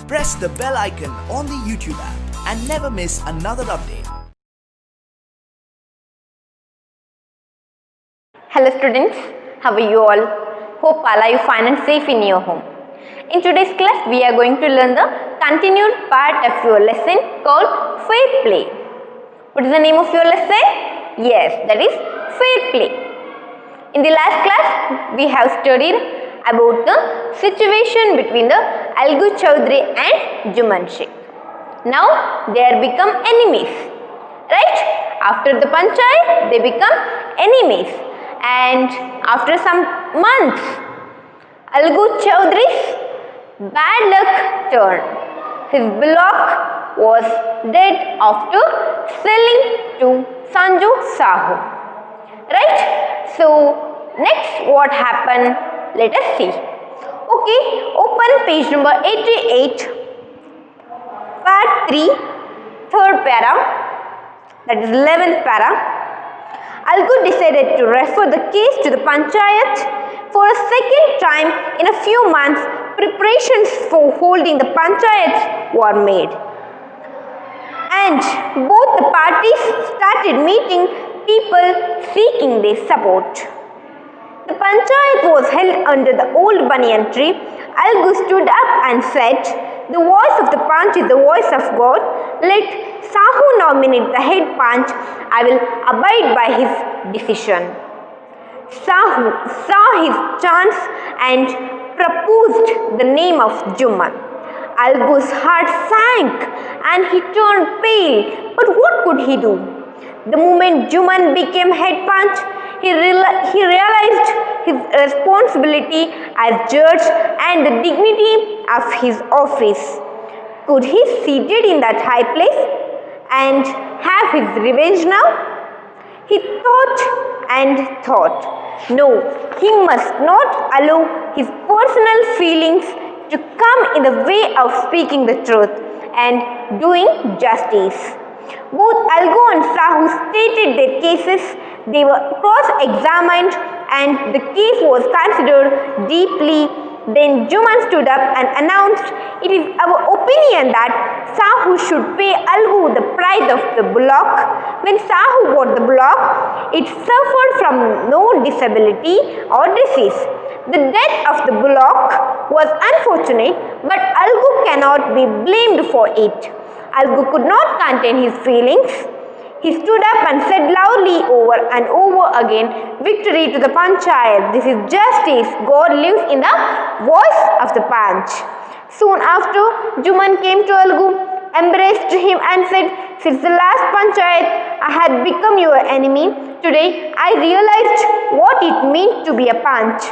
press the bell icon on the YouTube app and never miss another update. Hello students, how are you all? Hope all are you fine and safe in your home. In today's class, we are going to learn the continued part of your lesson called fair play. What is the name of your lesson? Yes, that is fair play. In the last class, we have studied about the situation between the Algu Chaudhary and Juman Sheikh. Now, they are become enemies, right? After the panchayat, they become enemies. And after some months, Algu Chaudhary's bad luck turned. His block was dead after selling to Sanju Sahu. Right? So, next what happened? Let us see. Okay, open page number 88, part 3, third para, that is 11th para. Algu decided to refer the case to the panchayat for a second time in a few months. Preparations for holding the panchayats were made, and both the parties started meeting people seeking their support. The panchayat was held under the old banyan tree. Algu stood up and said, "The voice of the panch is the voice of God. Let Sahu nominate the head panch. I will abide by his decision." Sahu saw his chance and proposed the name of Juman. Algu's heart sank and he turned pale. But what could he do? The moment Juman became head panch, he realized his responsibility as judge and the dignity of his office. Could he seated in that high place and have his revenge now? He thought and thought. No, he must not allow his personal feelings to come in the way of speaking the truth and doing justice. Both Algu and Sahu stated their cases. They were cross-examined and the case was considered deeply. Then Juman stood up and announced, "It is our opinion that Sahu should pay Algu the price of the block. When Sahu got the block, it suffered from no disability or disease. The death of the block was unfortunate, but Algu cannot be blamed for it." Algu could not contain his feelings. He stood up and said loudly over and over again, "Victory to the panchayat. This is justice. God lives in the voice of the panch." Soon after, Juman came to Algu, embraced him and said, "Since the last panchayat, I had become your enemy. Today, I realized what it means to be a panch.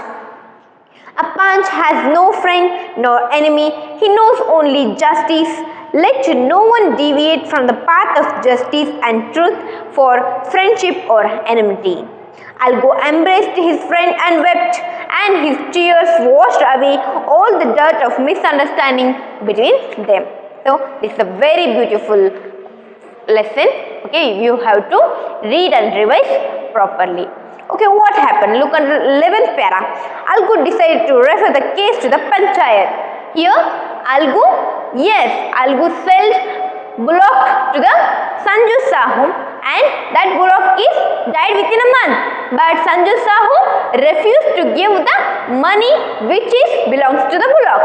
A panch has no friend nor enemy. He knows only justice. Let no one deviate from the path of justice and truth for friendship or enmity." Algu embraced his friend and wept, and his tears washed away all the dirt of misunderstanding between them. So, this is a very beautiful lesson. Okay, you have to read and revise properly. Okay, what happened? Look at the 11th para. Algu decided to refer the case to the panchayat. Here, Algu sold bullock to the Sanju Sahu, and that bullock is died within a month. But Sanju Sahu refused to give the money which belongs to the bullock.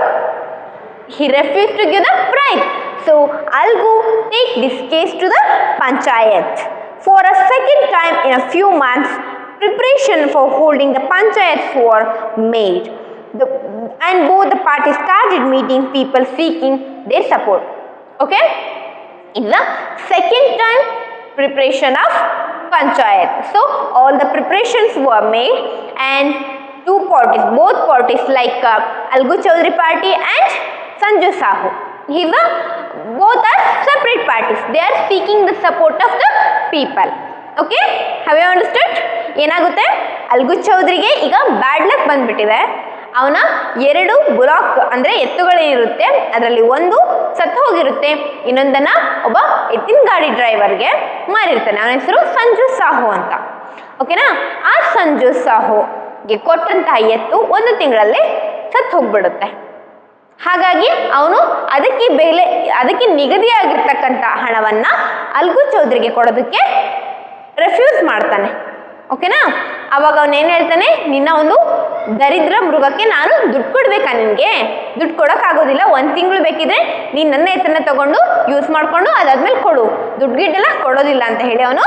He refused to give the price. So, Algu take this case to the panchayat. For a second time in a few months, preparation for holding the panchayats were made. And both the parties started meeting people seeking their support. Okay? In the second time preparation of panchayat. So, all the preparations were made and both parties like Algu Chaudhary party and Sanju Sahu. Both are separate parties. They are seeking the support of the people. Okay? Have you understood? ಏನಾಗುತ್ತೆ? Algo ಚೌಧರಿಗೆ ಈಗ bad luck ಬಂದ್ಬಿಟ್ಟಿದೆ. ಅವನ 2 ಬುಲಾಕ್ ಅಂದರೆ ಎತ್ತುಗಳೇನಿರುತ್ತೆ ಅದರಲ್ಲಿ ಒಂದು ಸತ್ತು ಹೋಗಿರುತ್ತೆ, ಇನ್ನೊಂದನ್ನು ಒಬ್ಬ ಎತ್ತಿನ ಗಾಡಿ ಡ್ರೈವರ್ಗೆ ಮಾರಿರ್ತಾನೆ. ಅವನ ಹೆಸರು ಸಂಜು ಸಾಹು ಅಂತ. ಓಕೆನಾ? ಆ ಸಂಜು ಸಾಹುಗೆ ಕೊಟ್ಟಂತಹ ಎತ್ತು 1 ತಿಂಗಳಲ್ಲಿ ಸತ್ತು ಹೋಗ್ಬಿಡುತ್ತೆ. ಹಾಗಾಗಿ ಅವನು ಅದಕ್ಕೆ ನಿಗದಿಯಾಗಿರ್ತಕ್ಕಂಥ ಹಣವನ್ನು ಅಲ್ಗು ಚೌಧರಿಗೆ ಕೊಡೋದಕ್ಕೆ ರೆಫ್ಯೂಸ್ ಮಾಡ್ತಾನೆ. ಓಕೆನಾ? ಅವಾಗ ಅವನೇನು ಹೇಳ್ತಾನೆ, ನಿನ್ನ ಒಂದು ದರಿದ್ರ ಮೃಗಕ್ಕೆ ನಾನು ದುಡ್ಡು ಕೊಡಬೇಕಾ? ನಿನಗೆ ದುಡ್ಡು ಕೊಡೋಕ್ಕಾಗೋದಿಲ್ಲ, 1 ತಿಂಗಳು ಬೇಕಿದ್ರೆ ನೀನು ನನ್ನ ಎತ್ತನ್ನು ತಗೊಂಡು ಯೂಸ್ ಮಾಡಿಕೊಂಡು ಅದಾದ್ಮೇಲೆ ಕೊಡು, ದುಡ್ಡು ಗಿಡ್ಡೆಲ್ಲ ಕೊಡೋದಿಲ್ಲ ಅಂತ ಹೇಳಿ ಅವನು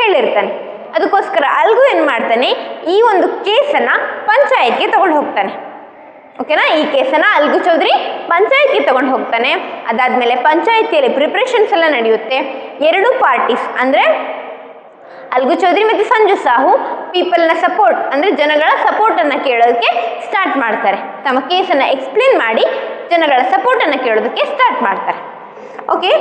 ಹೇಳಿರ್ತಾನೆ. ಅದಕ್ಕೋಸ್ಕರ ಅಲ್ಗು ಏನು ಮಾಡ್ತಾನೆ, ಈ ಒಂದು ಕೇಸನ್ನು ಪಂಚಾಯತ್ಗೆ ತಗೊಂಡು ಹೋಗ್ತಾನೆ. ಓಕೆನಾ? ಈ ಕೇಸನ್ನು ಅಲ್ಗು ಚೌಧರಿ ಪಂಚಾಯತ್ಗೆ ತಗೊಂಡು ಹೋಗ್ತಾನೆ. ಅದಾದಮೇಲೆ ಪಂಚಾಯತಿಯಲ್ಲಿ ಪ್ರಿಪ್ರೇಷನ್ಸ್ ಎಲ್ಲ ನಡೆಯುತ್ತೆ. 2 ಪಾರ್ಟೀಸ್ ಅಂದರೆ ಅಲ್ಗು ಚೌಧರಿ ಮತ್ತು ಸಂಜು ಸಾಹು ಪೀಪಲ್ನ ಸಪೋರ್ಟ್ ಅಂದರೆ ಜನಗಳ ಸಪೋರ್ಟನ್ನು ಕೇಳೋದಕ್ಕೆ ಸ್ಟಾರ್ಟ್ ಮಾಡ್ತಾರೆ. ತಮ್ಮ ಕೇಸನ್ನು ಎಕ್ಸ್ಪ್ಲೇನ್ ಮಾಡಿ ಜನಗಳ ಸಪೋರ್ಟನ್ನು ಕೇಳೋದಕ್ಕೆ ಸ್ಟಾರ್ಟ್ ಮಾಡ್ತಾರೆ. Okay,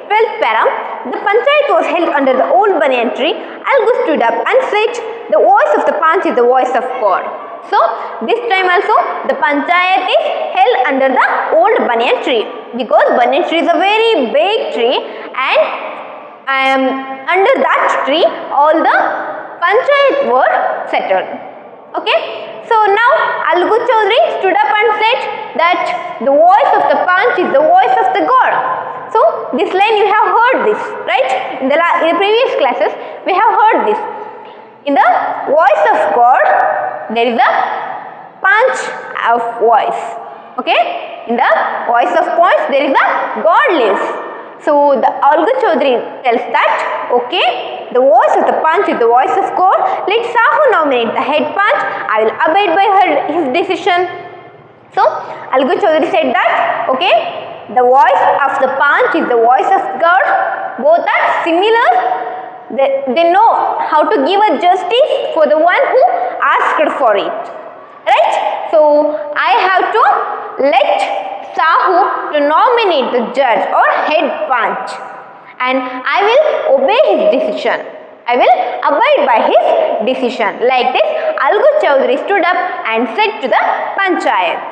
12th para. The panchayat was held under the old banyan tree. Algu stood up and said, the voice of the panch is the voice of God. So, this time also the panchayat is held under the old banyan tree, because banyan tree is a very big tree, and under that tree all the panchayat were settled. Okay, so now Algu Chaudhary stood up and said that the voice of the panch is the voice of the God. So this line you have heard this, right? In the previous classes we have heard this. In the voice of God there is a panch of voice. Okay, in the voice of panch there is a God lives. So the Algu Chaudhary tells that, okay, the voice of the panch is the voice of God. Let Sahu nominate the head panch. I will abide by his decision. So Algu Chaudhary said that, okay, the voice of the panch is the voice of God. Both are similar. They know how to give a justice for the one who asked for it. Right? So I have to let Sahu to nominate the judge or head panch, and I will obey his decision. I will abide by his decision. Like this, Algu Chaudhary stood up and said to the panchayat.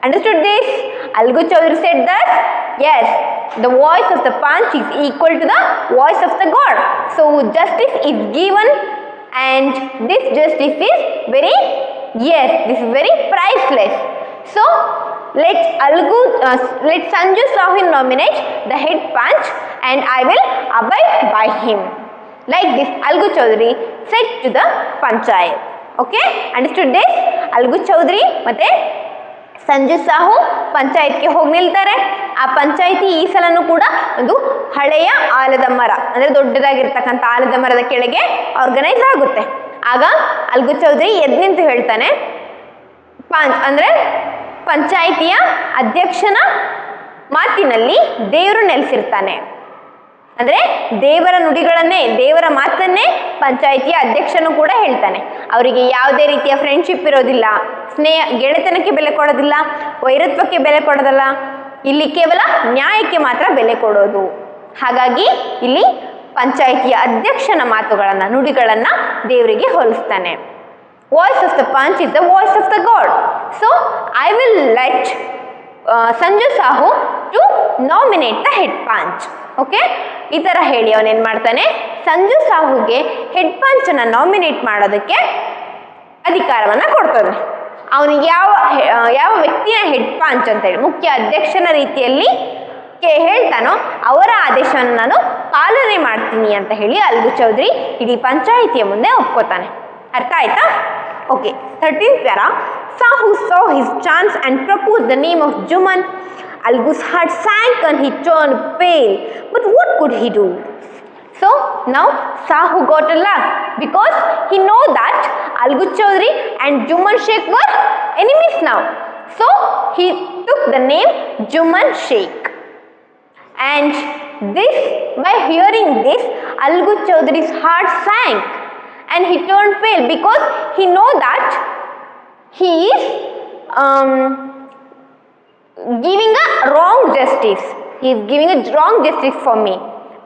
Understood this? Algu Chaudhary said that, yes, the voice of the panch is equal to the voice of the God. So justice is given, and this justice is very, yes, this is very priceless. So let Sanju Sahu nominate the head panch, and I will abide by him. Like this, Algu Chaudhary said to the panchayat. Okay, understood this? Algu Chaudhary ಮತ್ತೆ ಸಂಜು ಸಾಹು ಪಂಚಾಯತ್ಗೆ ಹೋಗಿ ನಿಲ್ತಾರೆ. ಆ ಪಂಚಾಯತಿ ಈ ಸಲನೂ ಕೂಡ ಒಂದು ಹಳೆಯ ಆಲದ ಮರ ಅಂದರೆ ದೊಡ್ಡದಾಗಿರ್ತಕ್ಕಂಥ ಆಲದ ಮರದ ಕೆಳಗೆ ಆರ್ಗನೈಸ್ ಆಗುತ್ತೆ. ಆಗ ಅಲ್ಗು ಚೌಧರಿ ಎದ್ದು ನಿಂತು ಹೇಳ್ತಾನೆ, ಅಂದರೆ ಪಂಚಾಯಿತಿಯ ಅಧ್ಯಕ್ಷನ ಮಾತಿನಲ್ಲಿ ದೇವರು ನೆಲೆಸಿರ್ತಾನೆ. ಅಂದರೆ ದೇವರ ನುಡಿಗಳನ್ನೇ, ದೇವರ ಮಾತನ್ನೇ ಪಂಚಾಯಿತಿಯ ಅಧ್ಯಕ್ಷನು ಕೂಡ ಹೇಳ್ತಾನೆ. ಅವರಿಗೆ ಯಾವುದೇ ರೀತಿಯ ಫ್ರೆಂಡ್ಶಿಪ್ ಇರೋದಿಲ್ಲ, ಗೆಳೆತನಕ್ಕೆ ಬೆಲೆ ಕೊಡೋದಿಲ್ಲ, ವೈರತ್ವಕ್ಕೆ ಬೆಲೆ ಕೊಡೋದಲ್ಲ. ಇಲ್ಲಿ ಕೇವಲ ನ್ಯಾಯಕ್ಕೆ ಮಾತ್ರ ಬೆಲೆ ಕೊಡೋದು. ಹಾಗಾಗಿ ಇಲ್ಲಿ ಪಂಚಾಯಿತಿಯ ಅಧ್ಯಕ್ಷನ ಮಾತುಗಳನ್ನು, ನುಡಿಗಳನ್ನು ದೇವರಿಗೆ ಹೋಲಿಸ್ತಾನೆ. Voice of the panch is the voice of the god. So I will let Sanju Sahu to nominate the head panch. Okay, ಈ ಥರ ಹೇಳಿ ಅವನೇನು ಮಾಡ್ತಾನೆ, ಸಂಜು ಸಾಹುಗೆ ಹೆಡ್ ಪಂಚನ್ನು ನಾಮಿನೇಟ್ ಮಾಡೋದಕ್ಕೆ ಅಧಿಕಾರವನ್ನು ಕೊಡ್ತಾನೆ. ಅವನಿಗೆ ಯಾವ ವ್ಯಕ್ತಿಯ ಹೆಡ್ ಪಂಚ್ ಅಂತೇಳಿ ಮುಖ್ಯ ಅಧ್ಯಕ್ಷನ ರೀತಿಯಲ್ಲಿ ಹೇಳ್ತಾನೋ ಅವರ ಆದೇಶವನ್ನು ನಾನು ಪಾಲನೆ ಮಾಡ್ತೀನಿ ಅಂತ ಹೇಳಿ ಅಲ್ಗು ಚೌಧರಿ ಇಡೀ ಪಂಚಾಯಿತಿಯ ಮುಂದೆ ಒಪ್ಕೋತಾನೆ. ಅರ್ಥ ಆಯ್ತಾ? Okay, 13th para. Sahu saw his chance and proposed the name of Juman. Algu's heart sank and he turned pale. But what could he do? So now Sahu got a luck because he know that Algu Chaudhary and Juman Sheikh were enemies now. So he took the name Juman Sheikh. And this, by hearing this, Algu Chaudhary's heart sank and he turned pale because he know that he is giving a wrong justice. He is giving a wrong justice for me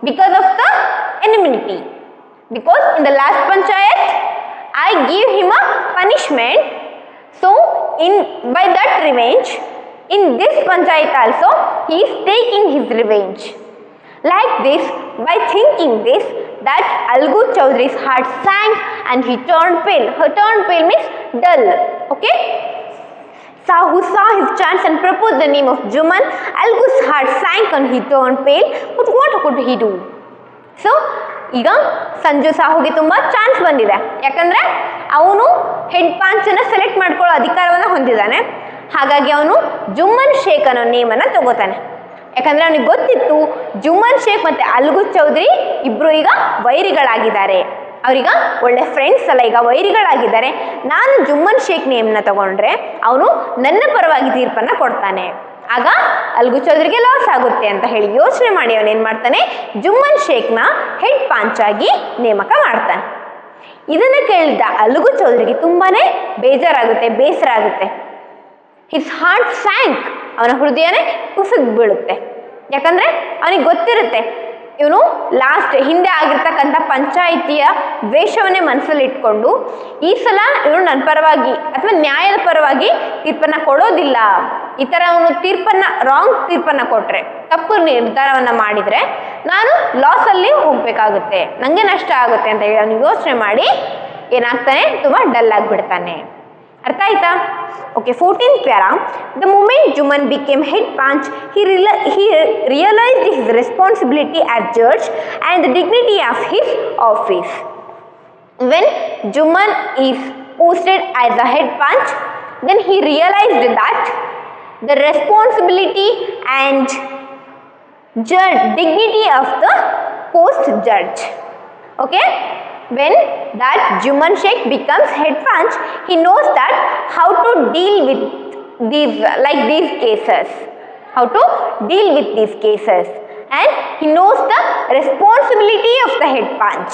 because of the enmity. Because in the last panchayat, I give him a punishment. So by that revenge, in this panchayat also, he is taking his revenge. Like this, by thinking this, that Algu Chaudhary's heart sank and he turned pale. Her turned pale means dull. Okay. who saw his chance and proposed the name of Juman. Algu's heart sank and he turned pale. But what could he do? So ಈಗ ಸಂಜು ಸಾಹುಗೆ ತುಂಬ chance ಬಂದಿದೆ, ಯಾಕಂದರೆ ಅವನು head ಪಾಂಚನ್ನು select ಮಾಡ್ಕೊಳ್ಳೋ ಅಧಿಕಾರವನ್ನು ಹೊಂದಿದ್ದಾನೆ. ಹಾಗಾಗಿ ಅವನು ಜುಮ್ಮನ್ ಶೇಖ್ ಅನ್ನೋ ನೇಮನ್ನು ತಗೋತಾನೆ. ಯಾಕಂದರೆ ಅವನಿಗೆ ಗೊತ್ತಿತ್ತು ಜುಮ್ಮನ್ ಶೇಖ್ ಮತ್ತು ಅಲ್ಗು ಚೌಧರಿ ಇಬ್ಬರು ಈಗ ವೈರಿಗಳಾಗಿದ್ದಾರೆ, ಅವರೀಗ ಒಳ್ಳೆ ಫ್ರೆಂಡ್ಸ್ ಅಲ್ಲ, ಈಗ ವೈರಿಗಳಾಗಿದ್ದಾರೆ. ನಾನು ಜುಮ್ಮನ್ ಶೇಖ್ ನೇಮ್ನ ತಗೊಂಡ್ರೆ ಅವನು ನನ್ನ ಪರವಾಗಿ ತೀರ್ಪನ್ನು ಕೊಡ್ತಾನೆ, ಆಗ ಅಲ್ಗು ಚೌಧರಿಗೆ ಲಾಸ್ ಆಗುತ್ತೆ ಅಂತ ಹೇಳಿ ಯೋಚನೆ ಮಾಡಿ ಅವನೇನು ಮಾಡ್ತಾನೆ, ಜುಮ್ಮನ್ ಶೇಖ್ನ ಹೆಡ್ ಪಾಂಚಾಗಿ ನೇಮಕ ಮಾಡ್ತಾನೆ. ಇದನ್ನು ಕೇಳಿದ ಅಲ್ಗು ಚೌಧರಿಗೆ ತುಂಬಾ ಬೇಜಾರಾಗುತ್ತೆ, ಬೇಸರ ಆಗುತ್ತೆ. ಹಿಸ್ ಹಾರ್ಟ್ ಸ್ಯಾಂಕ್, ಅವನ ಹೃದಯನೇ ಕುಸಿದು ಬೀಳುತ್ತೆ. ಯಾಕಂದರೆ ಅವನಿಗೆ ಗೊತ್ತಿರುತ್ತೆ ಇವನು ಲಾಸ್ಟ್ ಹಿಂದೆ ಆಗಿರ್ತಕ್ಕಂಥ ಪಂಚಾಯಿತಿಯ ದ್ವೇಷವನ್ನೇ ಮನಸ್ಸಲ್ಲಿ ಇಟ್ಕೊಂಡು ಈ ಸಲ ಇವನು ನನ್ನ ಪರವಾಗಿ ಅಥವಾ ನ್ಯಾಯದ ಪರವಾಗಿ ತೀರ್ಪನ್ನು ಕೊಡೋದಿಲ್ಲ, ಈ ಥರ ಅವನು ರಾಂಗ್ ತೀರ್ಪನ್ನು ಕೊಟ್ಟರೆ, ತಪ್ಪು ನಿರ್ಧಾರವನ್ನು ಮಾಡಿದರೆ ನಾನು ಲಾಸಲ್ಲಿ ಹೋಗಬೇಕಾಗುತ್ತೆ, ನನಗೆ ನಷ್ಟ ಆಗುತ್ತೆ ಅಂತ ಹೇಳಿ ಅವನು ಯೋಚನೆ ಮಾಡಿ ಏನಾಗ್ತಾನೆ, ತುಂಬ ಡಲ್ ಆಗಿಬಿಡ್ತಾನೆ. ಅರ್ಥ ಆಯ್ತಾ? Okay, 14th para. The moment Jumman became head panch, he realized his responsibility as judge and the dignity of his office. When Juman is posted as a head punch, then he realized that the responsibility and dignity of the post judge. Okay? When that Juman Sheikh becomes head punch, he knows that how to deal with these cases, and he knows the responsibility of the head punch.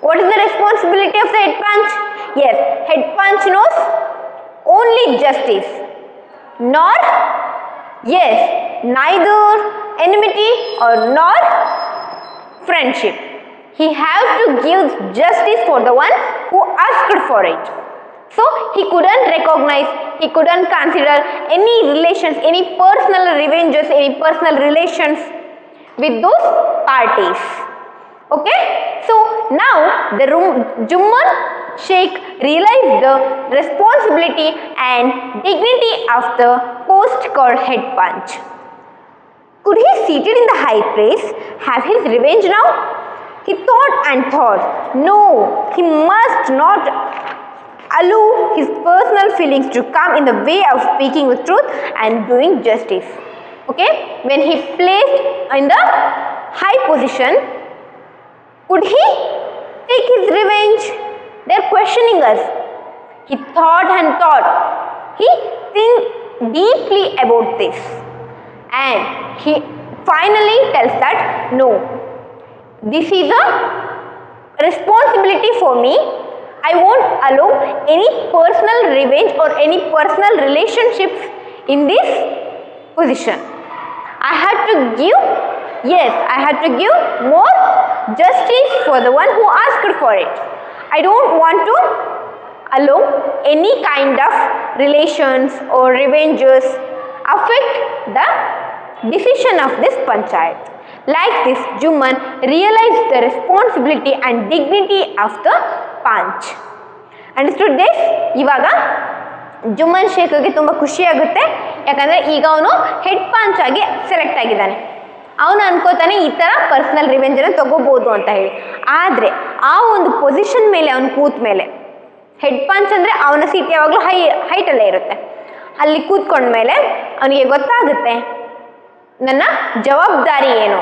What is the responsibility of the head punch? Yes, head punch knows only justice, neither enmity or nor friendship. He have to give justice for the one who asked for it. So he couldn't recognize, he couldn't consider any relations, any personal revenges, any personal relations with those parties. Okay? So now the Juman Sheikh realized the responsibility and dignity of the post called head punch. Could he, seated in the high place, have his revenge now? He thought and thought. No, he must not allow his personal feelings to come in the way of speaking the truth and doing justice. Okay? When he placed in the high position, could he take his revenge? They're questioning us. He thought and thought. He think deeply about this. And he finally tells that, no, this is a responsibility for me. I won't allow any personal revenge or any personal relationships in this position. I had to give more justice for the one who asked for it. I don't want to allow any kind of relations or revenges affect the decision of this panchayat. Like this, Juman realized the responsibility and dignity of the punch. Understood this? ಇವಾಗ ಜುಮ್ಮನ್ ಶೇಖ್ಗೆ ತುಂಬ ಖುಷಿಯಾಗುತ್ತೆ, ಯಾಕಂದರೆ ಈಗ ಅವನು head ಪಾಂಚ್ ಆಗಿ select ಆಗಿದ್ದಾನೆ. ಅವನು ಅನ್ಕೋತಾನೆ ಈ ಥರ ಪರ್ಸ್ನಲ್ ರಿವೆಂಜನ್ನು ತಗೋಬೋದು ಅಂತ ಹೇಳಿ. ಆದರೆ ಆ ಒಂದು ಪೊಸಿಷನ್ ಮೇಲೆ ಅವನು ಕೂತ ಮೇಲೆ, ಹೆಡ್ ಪಾಂಚ್ ಅಂದರೆ ಅವನ ಸೀಟ್ ಯಾವಾಗಲೂ ಹೈಟಲ್ಲೇ ಇರುತ್ತೆ, ಅಲ್ಲಿ ಕೂತ್ಕೊಂಡ್ಮೇಲೆ ಅವನಿಗೆ ಗೊತ್ತಾಗುತ್ತೆ ನನ್ನ ಜವಾಬ್ದಾರಿ ಏನು,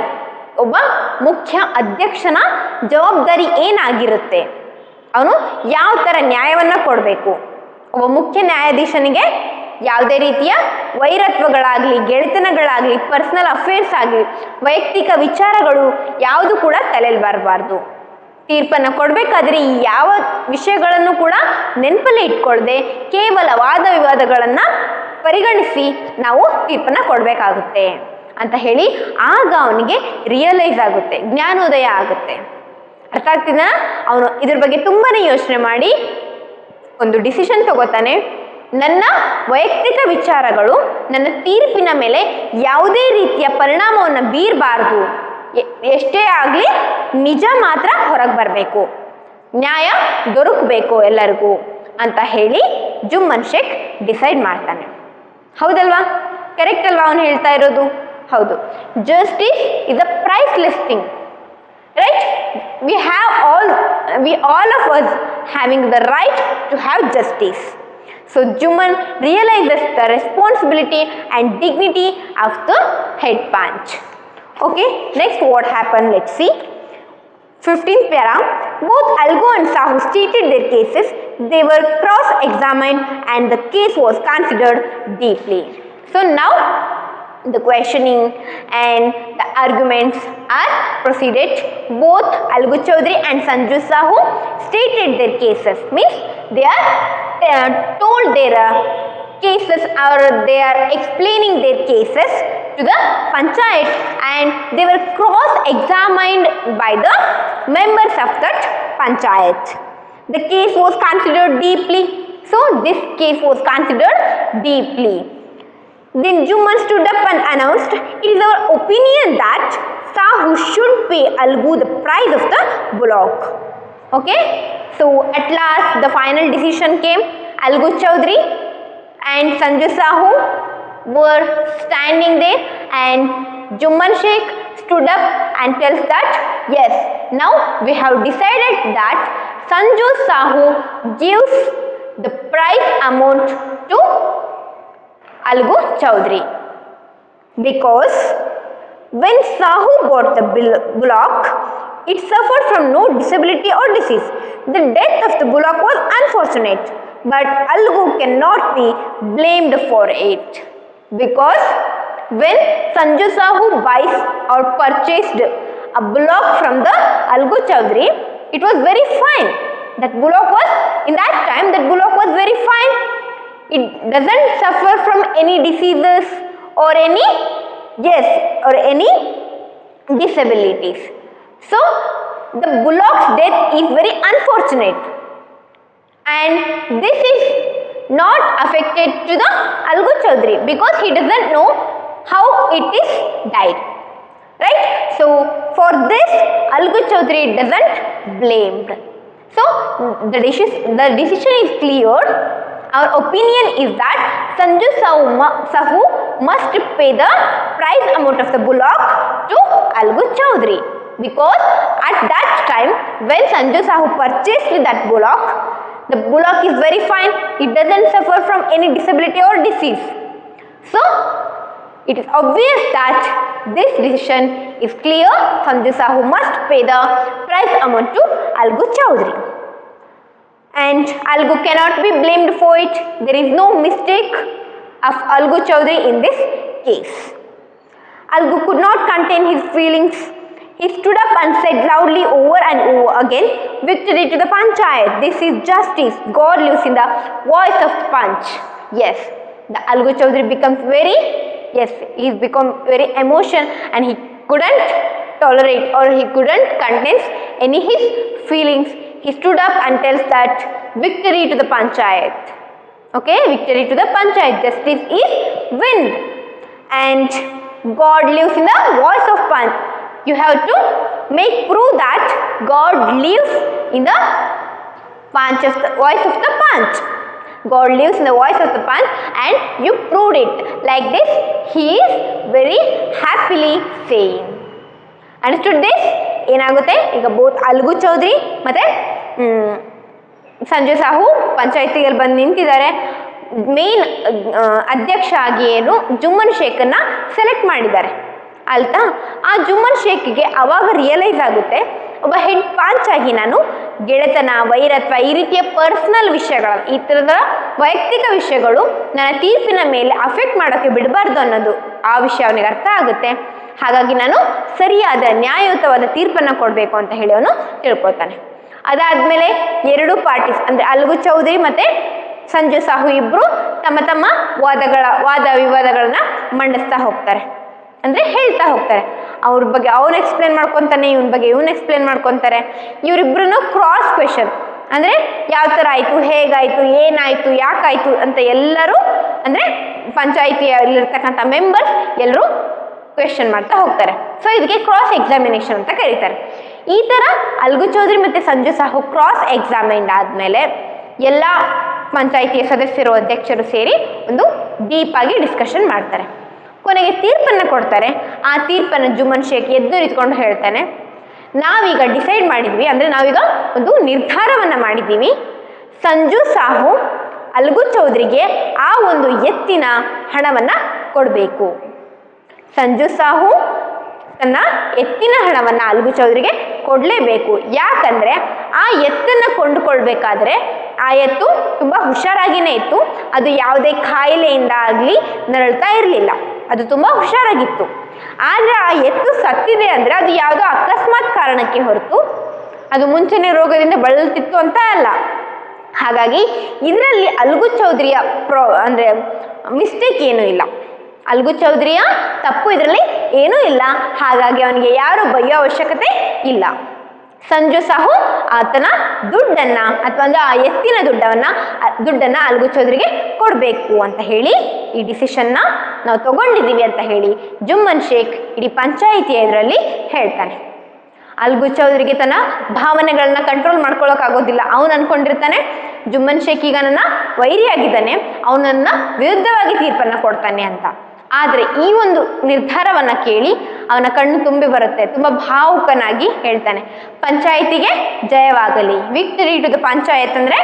ಒಬ್ಬ ಮುಖ್ಯ ಅಧ್ಯಕ್ಷನ ಜವಾಬ್ದಾರಿ ಏನಾಗಿರುತ್ತೆ, ಅವನು ಯಾವ ಥರ ನ್ಯಾಯವನ್ನು ಕೊಡಬೇಕು. ಒಬ್ಬ ಮುಖ್ಯ ನ್ಯಾಯಾಧೀಶನಿಗೆ ಯಾವುದೇ ರೀತಿಯ ವೈರತ್ವಗಳಾಗಲಿ, ಗೆಳೆತನಗಳಾಗಲಿ, ಪರ್ಸ್ನಲ್ ಅಫೇರ್ಸ್ ಆಗಲಿ, ವೈಯಕ್ತಿಕ ವಿಚಾರಗಳು ಯಾವುದು ಕೂಡ ತಲೆಯಲ್ಲಿ ಬರಬಾರ್ದು. ತೀರ್ಪನ್ನು ಕೊಡಬೇಕಾದ್ರೆ ಈ ಯಾವ ವಿಷಯಗಳನ್ನು ಕೂಡ ನೆನಪಲ್ಲಿ ಇಟ್ಕೊಳ್ಳದೆ ಕೇವಲ ವಾದ ವಿವಾದಗಳನ್ನು ಪರಿಗಣಿಸಿ ನಾವು ತೀರ್ಪನ್ನು ಕೊಡಬೇಕಾಗುತ್ತೆ ಅಂತ ಹೇಳಿ ಆಗ ಅವನಿಗೆ ರಿಯಲೈಸ್ ಆಗುತ್ತೆ, ಜ್ಞಾನೋದಯ ಆಗುತ್ತೆ. ಅರ್ಥ ಆಗ್ತಿದ? ಅವನು ಇದ್ರ ಬಗ್ಗೆ ತುಂಬಾ ಯೋಚನೆ ಮಾಡಿ ಒಂದು ಡಿಸಿಷನ್ ತಗೋತಾನೆ. ನನ್ನ ವೈಯಕ್ತಿಕ ವಿಚಾರಗಳು ನನ್ನ ತೀರ್ಪಿನ ಮೇಲೆ ಯಾವುದೇ ರೀತಿಯ ಪರಿಣಾಮವನ್ನು ಬೀರಬಾರ್ದು, ಎಷ್ಟೇ ಆಗಲಿ ನಿಜ ಮಾತ್ರ ಹೊರಗೆ ಬರಬೇಕು, ನ್ಯಾಯ ದೊರಕಬೇಕು ಎಲ್ಲರಿಗೂ ಅಂತ ಹೇಳಿ ಜುಮ್ಮನ್ ಶೇಖ್ ಡಿಸೈಡ್ ಮಾಡ್ತಾನೆ. ಹೌದಲ್ವಾ? ಕರೆಕ್ಟ್ ಅಲ್ವಾ ಅವನು ಹೇಳ್ತಾ ಇರೋದು? ಹೌದು. Justice is a priceless thing, right? we all of us having the right to have justice. So Juman realizes the responsibility and dignity of the head panch. Okay, next what happened, let's see. 15th para, both Algu and Sahu stated their cases. They were cross-examined and the case was considered deeply. So now the questioning and the arguments are proceeded. Both Algu Chaudhary and Sanju Sahu stated their cases, means they are told their cases, or they are explaining their cases to the panchayat, and they were cross-examined by the members of that panchayat. The case was considered deeply. So this case was considered deeply. Then Juman stood up and announced, "It is our opinion that Sahu should pay Algu the price of the bullock." Okay, so at last the final decision came. Algu Chaudhary and Sanju Sahu were standing there, and Juman Sheikh stood up and tells that, yes, now we have decided that Sanju Sahu gives the price amount to Algu Chaudhary, because when Sahu bought the bullock, it suffered from no disability or disease. The death of the bullock was unfortunate, but Algu cannot be blamed for it, because when Sanju Sahu buys or purchased a bullock from the Algu Chaudhary, it was very fine. That bullock was, in that time, that bullock was very fine. It doesn't suffer from any diseases or any disabilities. So the bullock's death is very unfortunate, and this is not affected to the Algu Chaudhary, because he doesn't know how it is died, right? So for this, Algu Chaudhary doesn't blamed. So the decision is clear. Our opinion is that Sanju Sahu must pay the price amount of the bullock to Algu Chaudhary, because at that time when Sanju Sahu purchased that bullock, the bullock is very fine. It doesn't suffer from any disability or disease. So it is obvious that this decision is clear. Sanju Sahu must pay the price amount to Algu Chaudhary, and Algu cannot be blamed for it. There is no mistake of Algu Chaudhary in this case. Algu could not contain his feelings. He stood up and said loudly over and over again, "Victory to the panchayat. This is justice. God lives in the voice of the panch." Yes, the Algu Chaudhary becomes he's become very emotional, and he couldn't tolerate, or he couldn't contain any his feelings. He stood up and tells that victory to the panchayat. Okay, victory to the panchayat. Justice is wind, and God lives in the voice of panch. You have to prove that God lives in the voice of the panch. God lives in the voice of the panch, and you proved it. Like this, he is very happily saying. Understood this? ಏನಾಗುತ್ತೆ, ಈಗ both algo Chaudhary ಮತ್ತೆ ಸಂಜು ಸಾಹು ಪಂಚಾಯತಿಗೆ ಬಂದು ನಿಂತಿದ್ದಾರೆ. Main ಅಧ್ಯಕ್ಷ ಆಗಿ ಏನು Jumman ಶೇಖನ್ನ select ಮಾಡಿದ್ದಾರೆ ಆಯ್ತಾ. ಆ ಜುಮ್ಮನ್ ಶೇಖ್ಗೆ ಅವಾಗ ರಿಯಲೈಸ್ ಆಗುತ್ತೆ, ಒಬ್ಬ ಹೆಡ್ ಪಾಂಚ್ ಆಗಿ ನಾನು ಗೆಳೆತನ, ವೈರತ್ವ, ಈ ರೀತಿಯ ಪರ್ಸನಲ್ ವಿಷಯಗಳ, ಈ ಥರದ ವೈಯಕ್ತಿಕ ವಿಷಯಗಳು ನನ್ನ ತೀರ್ಪಿನ ಮೇಲೆ ಅಫೆಕ್ಟ್ ಮಾಡೋಕ್ಕೆ ಬಿಡಬಾರ್ದು ಅನ್ನೋದು ಆ ವಿಷಯ ಅವನಿಗೆ ಅರ್ಥ ಆಗುತ್ತೆ. ಹಾಗಾಗಿ ನಾನು ಸರಿಯಾದ ನ್ಯಾಯಯುತವಾದ ತೀರ್ಪನ್ನು ಕೊಡಬೇಕು ಅಂತ ಹೇಳಿ ಅವನು ತಿಳ್ಕೊತಾನೆ. ಅದಾದಮೇಲೆ ಎರಡು ಪಾರ್ಟೀಸ್ ಅಂದರೆ ಅಲ್ಗು ಚೌಧರಿ ಮತ್ತು ಸಂಜು ಸಾಹು ಇಬ್ಬರು ತಮ್ಮ ತಮ್ಮ ವಾದ ವಿವಾದಗಳನ್ನ ಮಂಡಿಸ್ತಾ ಹೋಗ್ತಾರೆ, ಅಂದರೆ ಹೇಳ್ತಾ ಹೋಗ್ತಾರೆ. ಅವ್ರ ಬಗ್ಗೆ ಅವನು ಎಕ್ಸ್ಪ್ಲೇನ್ ಮಾಡ್ಕೊತಾನೆ, ಇವನ ಬಗ್ಗೆ ಇವನು ಎಕ್ಸ್ಪ್ಲೇನ್ ಮಾಡ್ಕೊತಾರೆ. ಇವರಿಬ್ಬರೂ ಕ್ರಾಸ್ ಕ್ವೆಶನ್, ಅಂದರೆ ಯಾವ ಥರ ಆಯಿತು, ಹೇಗಾಯಿತು, ಏನಾಯಿತು, ಯಾಕಾಯಿತು ಅಂತ ಎಲ್ಲರೂ, ಅಂದರೆ ಪಂಚಾಯಿತಿಯಲ್ಲಿರ್ತಕ್ಕಂಥ ಮೆಂಬರ್ಸ್ ಎಲ್ಲರೂ ಕ್ವೆಶನ್ ಮಾಡ್ತಾ ಹೋಗ್ತಾರೆ. ಸೊ ಇದಕ್ಕೆ ಕ್ರಾಸ್ ಎಕ್ಸಾಮಿನೇಷನ್ ಅಂತ ಕರೀತಾರೆ. ಈ ಥರ ಅಲ್ಗು ಚೌಧರಿ ಮತ್ತು ಸಂಜು ಸಾಹು ಕ್ರಾಸ್ ಎಕ್ಸಾಮೈನ್ಡ್ ಆದಮೇಲೆ ಎಲ್ಲ ಪಂಚಾಯಿತಿಯ ಸದಸ್ಯರು ಅಧ್ಯಕ್ಷರು ಸೇರಿ ಒಂದು ಡೀಪ್ ಆಗಿ ಡಿಸ್ಕಷನ್ ಮಾಡ್ತಾರೆ. ಕೊನೆಗೆ ತೀರ್ಪನ್ನು ಕೊಡ್ತಾರೆ. ಆ ತೀರ್ಪನ್ನು ಜುಮ್ಮನ್ ಶೇಖ್ ಎದ್ದು ನಿಂತ್ಕೊಂಡು ಹೇಳ್ತಾನೆ, ನಾವೀಗ ಡಿಸೈಡ್ ಮಾಡಿದ್ವಿ, ಅಂದರೆ ನಾವೀಗ ಒಂದು ನಿರ್ಧಾರವನ್ನು ಮಾಡಿದ್ದೀವಿ, ಸಂಜು ಸಾಹು ಅಲ್ಗು ಚೌಧರಿಗೆ ಆ ಒಂದು ಎತ್ತಿನ ಹಣವನ್ನು ಕೊಡಬೇಕು. ಸಂಜು ಸಾಹು ತನ್ನ ಎತ್ತಿನ ಹಣವನ್ನು ಅಲ್ಗು ಚೌಧರಿಗೆ ಕೊಡಲೇಬೇಕು. ಯಾಕಂದರೆ ಆ ಎತ್ತನ್ನು ಕೊಂಡುಕೊಳ್ಬೇಕಾದ್ರೆ ಆ ಎತ್ತು ತುಂಬ ಹುಷಾರಾಗಿಯೇ ಇತ್ತು. ಅದು ಯಾವುದೇ ಕಾಯಿಲೆಯಿಂದ ಆಗಲಿ ನರಳ್ತಾ ಇರಲಿಲ್ಲ. ಅದು ತುಂಬ ಹುಷಾರಾಗಿತ್ತು. ಆದರೆ ಆ ಎತ್ತು ಸತ್ತಿದೆ ಅಂದರೆ ಅದು ಯಾವುದೋ ಅಕಸ್ಮಾತ್ ಕಾರಣಕ್ಕೆ ಹೊರತು ಅದು ಮುಂಚೆನೇ ರೋಗದಿಂದ ಬಳಲ್ತಿತ್ತು ಅಂತ ಅಲ್ಲ. ಹಾಗಾಗಿ ಇದರಲ್ಲಿ ಅಲ್ಗು ಚೌಧರಿಯ ಅಂದರೆ ಮಿಸ್ಟೇಕ್ ಏನೂ ಇಲ್ಲ. ಅಲ್ಗು ಚೌಧರಿಯ ತಪ್ಪು ಇದರಲ್ಲಿ ಏನೂ ಇಲ್ಲ. ಹಾಗಾಗಿ ಅವನಿಗೆ ಯಾರು ಬೈಯೋ ಅವಶ್ಯಕತೆ ಇಲ್ಲ. ಸಂಜು ಸಾಹು ಆತನ ದುಡ್ಡನ್ನು ಅಥವಾ ಅಂದರೆ ಆ ಎತ್ತಿನ ದುಡ್ಡನ್ನು ಅಲ್ಗು ಚೌಧರಿಗೆ ಕೊಡಬೇಕು ಅಂತ ಹೇಳಿ ಈ ಡಿಸಿಷನ್ನ ನಾವು ತಗೊಂಡಿದ್ದೀವಿ ಅಂತ ಹೇಳಿ ಜುಮ್ಮನ್ ಶೇಖ್ ಇಡೀ ಪಂಚಾಯಿತಿಯ ಇದರಲ್ಲಿ ಹೇಳ್ತಾನೆ. ಅಲ್ಗು ಚೌಧರಿಗೆ ತನ್ನ ಭಾವನೆಗಳನ್ನ ಕಂಟ್ರೋಲ್ ಮಾಡ್ಕೊಳ್ಳೋಕ್ಕಾಗೋದಿಲ್ಲ. ಅವನು ಅಂದ್ಕೊಂಡಿರ್ತಾನೆ ಜುಮ್ಮನ್ ಶೇಖ್ ಈಗ ನನ್ನ ವೈರಿಯಾಗಿದ್ದಾನೆ, ಅವನನ್ನ ವಿರುದ್ಧವಾಗಿ ತೀರ್ಪನ್ನು ಕೊಡ್ತಾನೆ ಅಂತ. ಆದರೆ ಈ ಒಂದು ನಿರ್ಧಾರವನ್ನು ಕೇಳಿ ಅವನ ಕಣ್ಣು ತುಂಬಿ ಬರುತ್ತೆ. ತುಂಬ ಭಾವುಕನಾಗಿ ಹೇಳ್ತಾನೆ, ಪಂಚಾಯಿತಿಗೆ ಜಯವಾಗಲಿ, ವಿಕ್ಟರಿ ಟು ದ ಪಂಚಾಯತ್, ಅಂದರೆ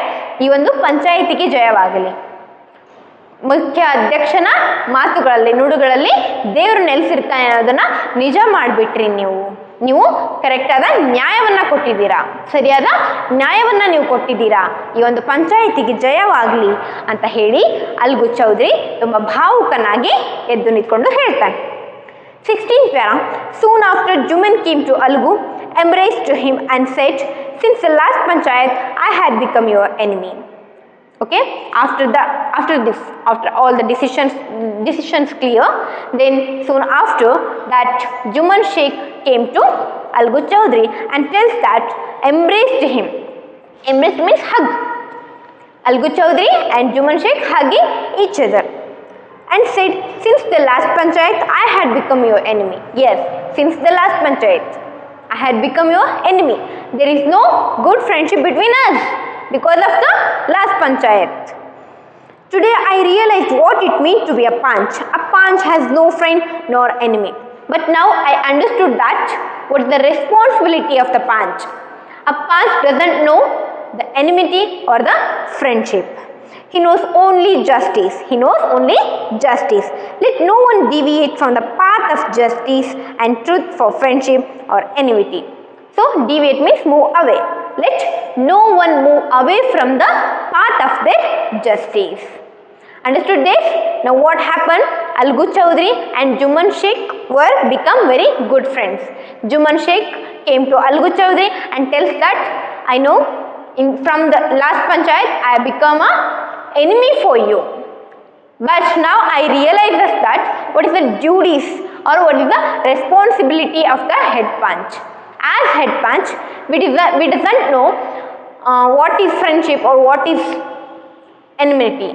ಈ ಒಂದು ಪಂಚಾಯಿತಿಗೆ ಜಯವಾಗಲಿ. ಮುಖ್ಯ ಅಧ್ಯಕ್ಷನ ಮಾತುಗಳಲ್ಲಿ ನುಡುಗಳಲ್ಲಿ ದೇವರು ನೆಲೆಸಿರ್ತಾನೆ ಅನ್ನೋದನ್ನು ನಿಜ ಮಾಡಿಬಿಟ್ರಿ. ನೀವು ಕರೆಕ್ಟಾದ ನ್ಯಾಯವನ್ನು ಕೊಟ್ಟಿದ್ದೀರಾ, ಸರಿಯಾದ ನ್ಯಾಯವನ್ನು ನೀವು ಕೊಟ್ಟಿದ್ದೀರಾ, ಈ ಒಂದು ಪಂಚಾಯಿತಿಗೆ ಜಯವಾಗಲಿ ಅಂತ ಹೇಳಿ ಅಲ್ಗು ಚೌಧರಿ ತುಂಬ ಭಾವುಕನಾಗಿ ಎದ್ದು ನಿಂತ್ಕೊಂಡು ಹೇಳ್ತಾನೆ. 16th para. Soon after, Juman came to Algu, embraced him and said, since the last panchayat, I had become your enemy. Okay, after all the decisions clear, then soon after that Juman Sheikh came to Algu Chaudhary and tells that embraced him. Embraced means hug. Algu Chaudhary and Juman Sheikh hugging each other and said, since the last panchayat I had become your enemy. Yes, since the last panchayat I had become your enemy. There is no good friendship between us because of the last panchayat. Today I realized what it means to be a panch. A panch has no friend nor enemy. But now I understood that what is the responsibility of the panch. A panch doesn't know the enmity or the friendship. He knows only justice. He knows only justice. Let no one deviate from the path of justice and truth for friendship or enmity. So deviate means move away. Let no one move away from the path of their justice. Understood this? Now what happened? Algu Chaudhary and Juman Sheikh become very good friends. Juman Sheikh came to Algu Chaudhary and tells that I know from the last panchayat I have become a enemy for you. But now I realize that what is the duties or what is the responsibility of the head panch. As head panch, we doesn't know what is friendship or what is enmity.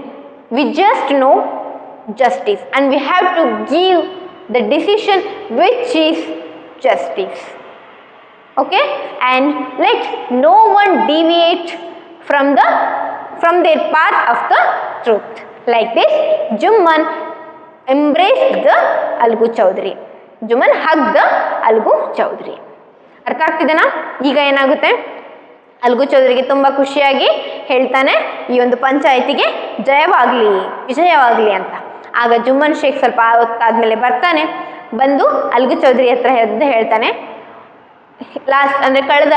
We just know justice and we have to give the decision which is justice. Okay, and let no one deviate from their path of the truth. Like this, Juman embraced the Algu Chaudhary. Juman hugged the Algu Chaudhary. ಅರ್ಥ ಆಗ್ತಿದೆನಾ? ಈಗ ಏನಾಗುತ್ತೆ, algo ಚೌಧರಿಗೆ ತುಂಬ ಖುಷಿಯಾಗಿ ಹೇಳ್ತಾನೆ ಈ ಒಂದು ಪಂಚಾಯಿತಿಗೆ ವಿಜಯವಾಗಲಿ ಅಂತ. ಆಗ ಜುಮ್ಮನ್ ಶೇಖ್ ಸ್ವಲ್ಪ ಹೊತ್ತಾದ್ಮೇಲೆ ಬರ್ತಾನೆ. ಬಂದು ಅಲ್ಗು ಚೌಧರಿ ಹತ್ರ ಎದ್ದು ಹೇಳ್ತಾನೆ, ಲಾಸ್ಟ್ ಅಂದರೆ ಕಳೆದ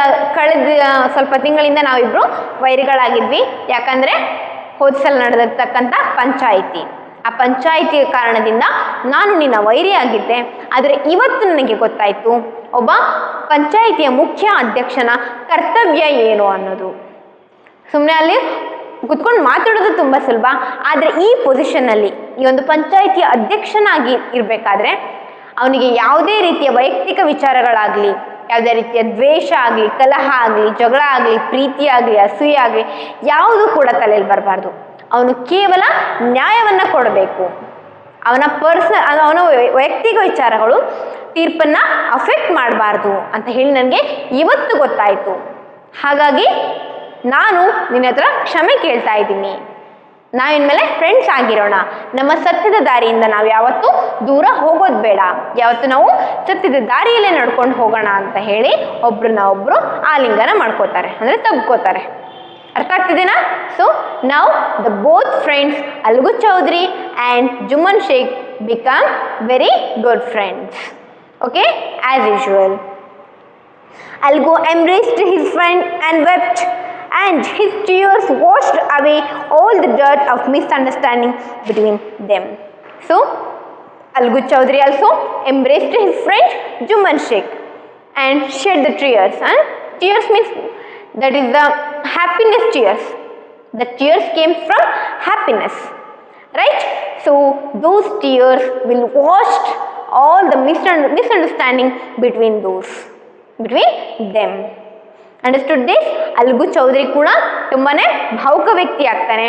ಸ್ವಲ್ಪ ತಿಂಗಳಿಂದ ನಾವಿಬ್ಬರು ವೈರಿಗಳಾಗಿದ್ವಿ. ಯಾಕಂದರೆ ಹೋದ ಸಲ ನಡೆದಿರ್ತಕ್ಕಂಥ ಪಂಚಾಯಿತಿ, ಆ ಪಂಚಾಯಿತಿಯ ಕಾರಣದಿಂದ ನಾನು ನಿನ್ನ ವೈರಿಯಾಗಿದ್ದೆ. ಆದರೆ ಇವತ್ತು ನನಗೆ ಗೊತ್ತಾಯಿತು ಒಬ್ಬ ಪಂಚಾಯಿತಿಯ ಮುಖ್ಯ ಅಧ್ಯಕ್ಷನ ಕರ್ತವ್ಯ ಏನು ಅನ್ನೋದು. ಸುಮ್ಮನೆ ಅಲ್ಲಿ ಕುತ್ಕೊಂಡು ಮಾತಾಡೋದು ತುಂಬ ಸುಲಭ, ಆದರೆ ಈ ಪೊಸಿಷನ್ನಲ್ಲಿ ಈ ಒಂದು ಪಂಚಾಯಿತಿಯ ಅಧ್ಯಕ್ಷನಾಗಿ ಇರಬೇಕಾದ್ರೆ ಅವನಿಗೆ ಯಾವುದೇ ರೀತಿಯ ವೈಯಕ್ತಿಕ ವಿಚಾರಗಳಾಗಲಿ, ಯಾವುದೇ ರೀತಿಯ ದ್ವೇಷ ಆಗಲಿ, ಕಲಹ ಆಗಲಿ, ಜಗಳ ಆಗಲಿ, ಪ್ರೀತಿ ಆಗಲಿ, ಅಸೂಯೆ ಆಗಲಿ ಯಾವುದೂ ಕೂಡ ತಲೆಯಲ್ಲಿ ಬರಬಾರ್ದು. ಅವನು ಕೇವಲ ನ್ಯಾಯವನ್ನು ಕೊಡಬೇಕು. ಅವನ ವೈಯಕ್ತಿಕ ವಿಚಾರಗಳು ತೀರ್ಪನ್ನು ಅಫೆಕ್ಟ್ ಮಾಡಬಾರ್ದು ಅಂತ ಹೇಳಿ ನನಗೆ ಇವತ್ತು ಗೊತ್ತಾಯಿತು. ಹಾಗಾಗಿ ನಾನು ನಿನ್ನ ಹತ್ರ ಕ್ಷಮೆ ಕೇಳ್ತಾ ಇದ್ದೀನಿ. ನಾವಿನ್ಮೇಲೆ ಫ್ರೆಂಡ್ಸ್ ಆಗಿರೋಣ. ನಮ್ಮ ಸತ್ಯದ ದಾರಿಯಿಂದ ನಾವು ಯಾವತ್ತೂ ದೂರ ಹೋಗೋದು ಬೇಡ, ಯಾವತ್ತು ನಾವು ಸತ್ಯದ ದಾರಿಯಲ್ಲೇ ನಡ್ಕೊಂಡು ಹೋಗೋಣ ಅಂತ ಹೇಳಿ ಒಬ್ರನ್ನ ಒಬ್ರು ಆಲಿಂಗನ ಮಾಡ್ಕೋತಾರೆ, ಅಂದರೆ ತಬ್ಕೋತಾರೆ. ಅರ್ಥ ಆಗ್ತಿದೆನಾ? ಸೊ ನಾವು the both friends Algu Chaudhary and Jumman Shaikh become very good friends. Okay, as usual. Algo embraced his friend and wept, and his tears washed away all the dirt of misunderstanding between them. So, Algu Chaudhary also embraced his friend Juman Sheikh and shed the tears. And tears means that is the happiness tears. The tears came from happiness, right? So, those tears will wash all the misunderstanding between them. Understood this? Algu Chaudhary ಕೂಡ ತುಂಬಾ ಭಾವುಕ ವ್ಯಕ್ತಿ ಆಗ್ತಾನೆ.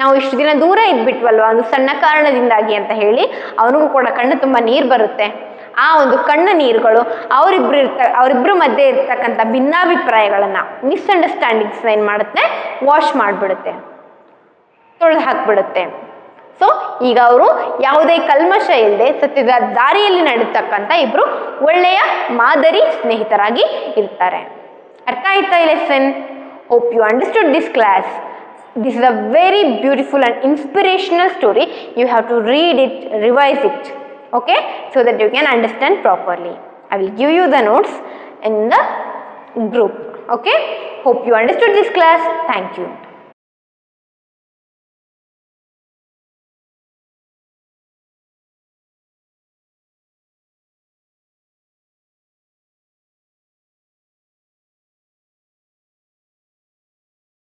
ನಾವು ಇಷ್ಟು ದಿನ ದೂರ ಇದ್ಬಿಟ್ವಲ್ವ ಒಂದು ಸಣ್ಣ ಕಾರಣದಿಂದಾಗಿ ಅಂತ ಹೇಳಿ ಅವನಿಗೂ ಕೂಡ ಕಣ್ಣು ತುಂಬ ನೀರು ಬರುತ್ತೆ. ಆ ಒಂದು ಕಣ್ಣು ನೀರುಗಳು ಅವರಿಬ್ಬರ ಮಧ್ಯೆ ಇರ್ತಕ್ಕಂಥ ಭಿನ್ನಾಭಿಪ್ರಾಯಗಳನ್ನು, ಮಿಸ್ಅಂಡರ್ಸ್ಟ್ಯಾಂಡಿಂಗ್ಸ್ ಏನು ಮಾಡುತ್ತೆ, ವಾಶ್ ಮಾಡಿಬಿಡುತ್ತೆ, ತೊಳೆದು ಹಾಕಿಬಿಡುತ್ತೆ. ಸೊ ಈಗ ಅವರು ಯಾವುದೇ ಕಲ್ಮಶ ಇಲ್ಲದೆ ಸತ್ಯದ ದಾರಿಯಲ್ಲಿ ನಡೀತಕ್ಕಂಥ ಇಬ್ಬರು ಒಳ್ಳೆಯ ಮಾದರಿ ಸ್ನೇಹಿತರಾಗಿ ಇರ್ತಾರೆ. ಅರ್ಥ ಆಯ್ತಾ ಈ lesson? Hope you understood this class. This is a very beautiful and inspirational story. You have to read it, revise it, okay, so that you can understand properly. I will give you the notes in the group. Okay, hope you understood this class. Thank you.